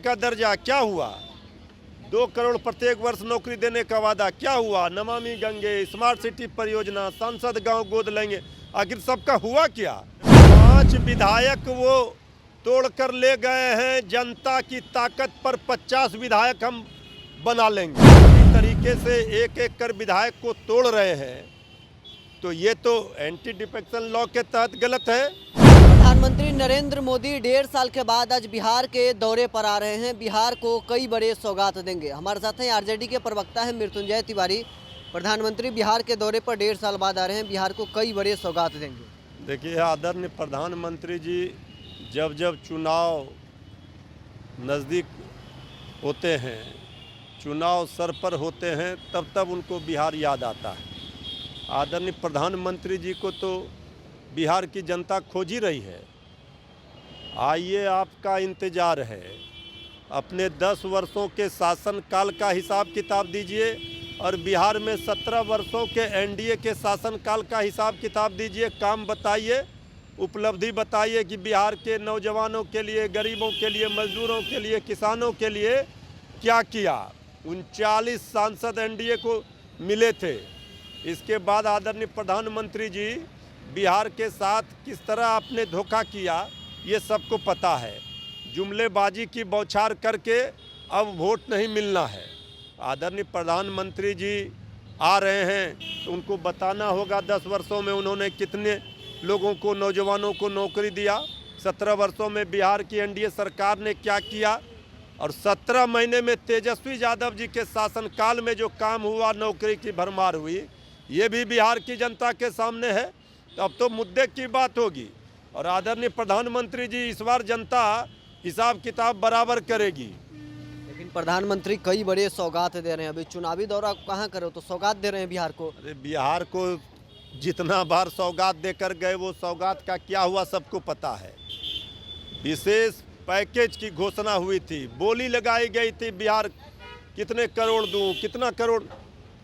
का दर्जा क्या हुआ? 2 करोड़ प्रत्येक वर्ष नौकरी देने का वादा क्या हुआ? नमामि गंगे, स्मार्ट सिटी परियोजना, सांसद गांव गोद लेंगे, आखिर सबका हुआ क्या? 5 विधायक वो तोड़कर ले गए हैं। जनता की ताकत पर 50 विधायक हम बना लेंगे। इस तरीके से एक एक कर विधायक को तोड़ रहे हैं, तो ये तो एंटी डिफेक्शन लॉ के तहत गलत है। प्रधानमंत्री नरेंद्र मोदी 1.5 साल के बाद आज बिहार के दौरे पर आ रहे हैं। बिहार को कई बड़े सौगात देंगे। हमारे साथ हैं आरजेडी के प्रवक्ता हैं मृत्युंजय तिवारी। प्रधानमंत्री बिहार के दौरे पर 1.5 साल बाद आ रहे हैं, बिहार को कई बड़े सौगात देंगे। देखिए, आदरणीय प्रधानमंत्री जी जब जब चुनाव नज़दीक होते हैं, चुनाव सर पर होते हैं, तब तब उनको बिहार याद आता है। आदरणीय प्रधानमंत्री जी को तो बिहार की जनता खोज ही रही है। आइए, आपका इंतज़ार है। अपने 10 वर्षों के शासनकाल का हिसाब किताब दीजिए और बिहार में 17 वर्षों के एनडीए के शासनकाल का हिसाब किताब दीजिए। काम बताइए, उपलब्धि बताइए कि बिहार के नौजवानों के लिए, गरीबों के लिए, मजदूरों के लिए, किसानों के लिए क्या किया। 39 सांसद एनडीए को मिले थे। इसके बाद आदरणीय प्रधानमंत्री जी बिहार के साथ किस तरह आपने धोखा किया, ये सबको पता है। जुमलेबाजी की बौछार करके अब वोट नहीं मिलना है। आदरणीय प्रधानमंत्री जी आ रहे हैं तो उनको बताना होगा 10 वर्षों में उन्होंने कितने लोगों को, नौजवानों को नौकरी दिया। 17 वर्षों में बिहार की एनडीए सरकार ने क्या किया, और 17 महीने में तेजस्वी यादव जी के शासनकाल में जो काम हुआ, नौकरी की भरमार हुई, ये भी बिहार की जनता के सामने है। तो अब तो मुद्दे की बात होगी। और आदरणीय प्रधानमंत्री जी इस बार जनता हिसाब किताब बराबर करेगी। लेकिन प्रधानमंत्री कई बड़े सौगात दे रहे हैं। अभी चुनावी दौरा कहाँ करो तो सौगात दे रहे हैं बिहार को। अरे, बिहार को जितना बार सौगात देकर गए, वो सौगात का क्या हुआ सबको पता है। विशेष पैकेज की घोषणा हुई थी, बोली लगाई गई थी, बिहार कितने करोड़ दूं, कितना करोड़,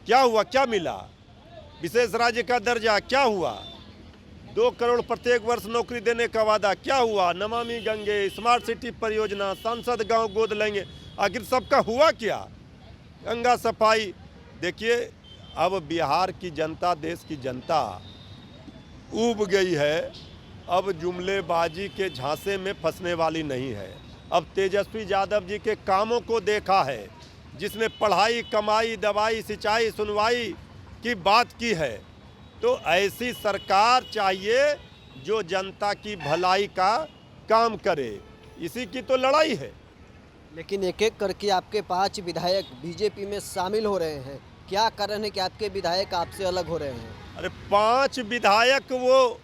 क्या हुआ, क्या मिला? विशेष राज्य का दर्जा क्या हुआ? 2 करोड़ प्रत्येक वर्ष नौकरी देने का वादा क्या हुआ? नमामि गंगे, स्मार्ट सिटी परियोजना, सांसद गांव गोद लेंगे, आखिर सबका हुआ क्या? गंगा सफाई। देखिए, अब बिहार की जनता, देश की जनता ऊब गई है। अब जुमलेबाजी के झांसे में फंसने वाली नहीं है। अब तेजस्वी यादव जी के कामों को देखा है, जिसने पढ़ाई, कमाई, दवाई, सिंचाई, सुनवाई की बात की है। तो ऐसी सरकार चाहिए जो जनता की भलाई का काम करे। इसी की तो लड़ाई है। लेकिन एक एक करके आपके 5 विधायक बीजेपी में शामिल हो रहे हैं। क्या कारण है कि आपके विधायक आपसे अलग हो रहे हैं? अरे, 5 विधायक वो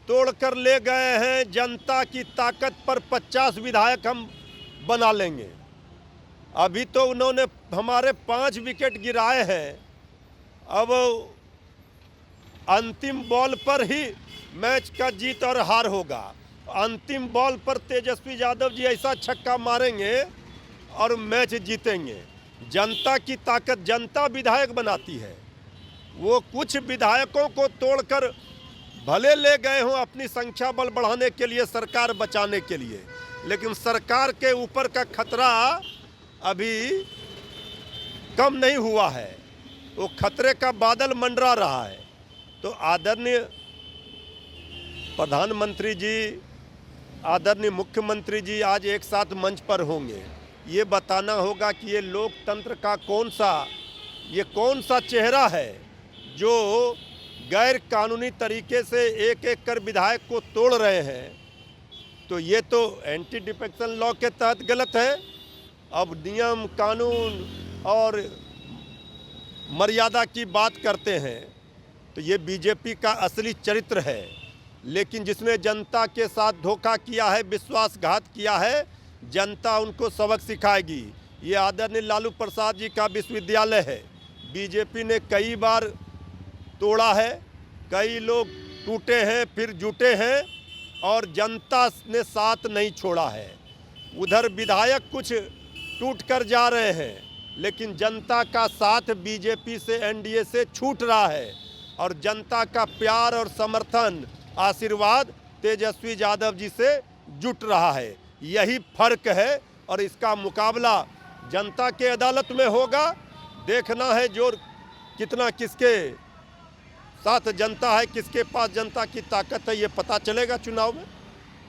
तोड़कर ले गए हैं। जनता की ताकत पर 50 विधायक हम बना लेंगे। अभी तो उन्होंने हमारे 5 विकेट गिराए हैं। अब अंतिम बॉल पर ही मैच का जीत और हार होगा। अंतिम बॉल पर तेजस्वी यादव जी ऐसा छक्का मारेंगे और मैच जीतेंगे। जनता की ताकत, जनता विधायक बनाती है। वो कुछ विधायकों को तोड़कर भले ले गए हों अपनी संख्या बल बढ़ाने के लिए, सरकार बचाने के लिए, लेकिन सरकार के ऊपर का खतरा अभी कम नहीं हुआ है। वो खतरे का बादल मंडरा रहा है। तो आदरणीय प्रधानमंत्री जी, आदरणीय मुख्यमंत्री जी आज एक साथ मंच पर होंगे। ये बताना होगा कि ये लोकतंत्र का कौन सा चेहरा है जो गैर कानूनी तरीके से एक एक कर विधायक को तोड़ रहे हैं। तो ये तो एंटी डिफेक्शन लॉ के तहत गलत है। अब नियम, कानून और मर्यादा की बात करते हैं तो ये बीजेपी का असली चरित्र है। लेकिन जिसने जनता के साथ धोखा किया है, विश्वासघात किया है, जनता उनको सबक सिखाएगी। ये आदरणीय लालू प्रसाद जी का विश्वविद्यालय है। बीजेपी ने कई बार तोड़ा है, कई लोग टूटे हैं, फिर जुटे हैं, और जनता ने साथ नहीं छोड़ा है। उधर विधायक कुछ टूट कर जा रहे हैं, लेकिन जनता का साथ बीजेपी से, एनडीए से छूट रहा है, और जनता का प्यार और समर्थन, आशीर्वाद तेजस्वी यादव जी से जुट रहा है। यही फर्क है और इसका मुकाबला जनता के अदालत में होगा। देखना है जोर कितना किसके साथ जनता है, किसके पास जनता की ताकत है, ये पता चलेगा चुनाव में।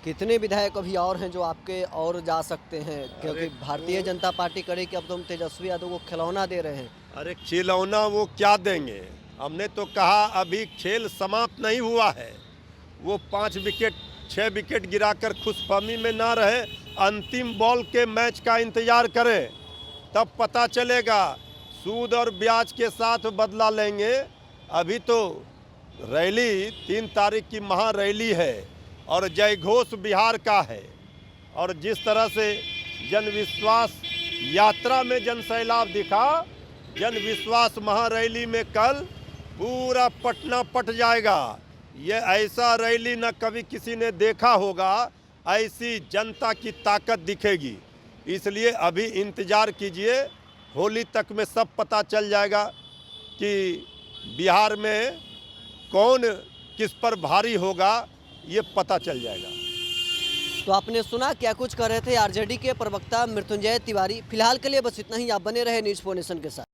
कितने विधायक अभी और हैं जो आपके और जा सकते हैं, क्योंकि अरे भारतीय जनता पार्टी करे कि अब तो हम तेजस्वी यादव को खिलौना दे रहे हैं। अरे खिलौना वो क्या देंगे? हमने तो कहा अभी खेल समाप्त नहीं हुआ है। वो 5 विकेट 6 विकेट गिराकर खुशफहमी में ना रहे, अंतिम बॉल के मैच का इंतजार करें, तब पता चलेगा। सूद और ब्याज के साथ बदला लेंगे। अभी तो रैली 3 तारीख की महा रैली है और जय घोष बिहार का है। और जिस तरह से जन विश्वास यात्रा में जन सैलाब दिखा, जन विश्वास महारैली में कल पूरा पटना पट जाएगा। ये ऐसा रैली न कभी किसी ने देखा होगा, ऐसी जनता की ताकत दिखेगी। इसलिए अभी इंतज़ार कीजिए, होली तक में सब पता चल जाएगा कि बिहार में कौन किस पर भारी होगा, ये पता चल जाएगा। तो आपने सुना क्या कुछ कर रहे थे आरजेडी के प्रवक्ता मृत्युंजय तिवारी। फिलहाल के लिए बस इतना ही। आप बने रहे न्यूज़ 4 नेशन के साथ।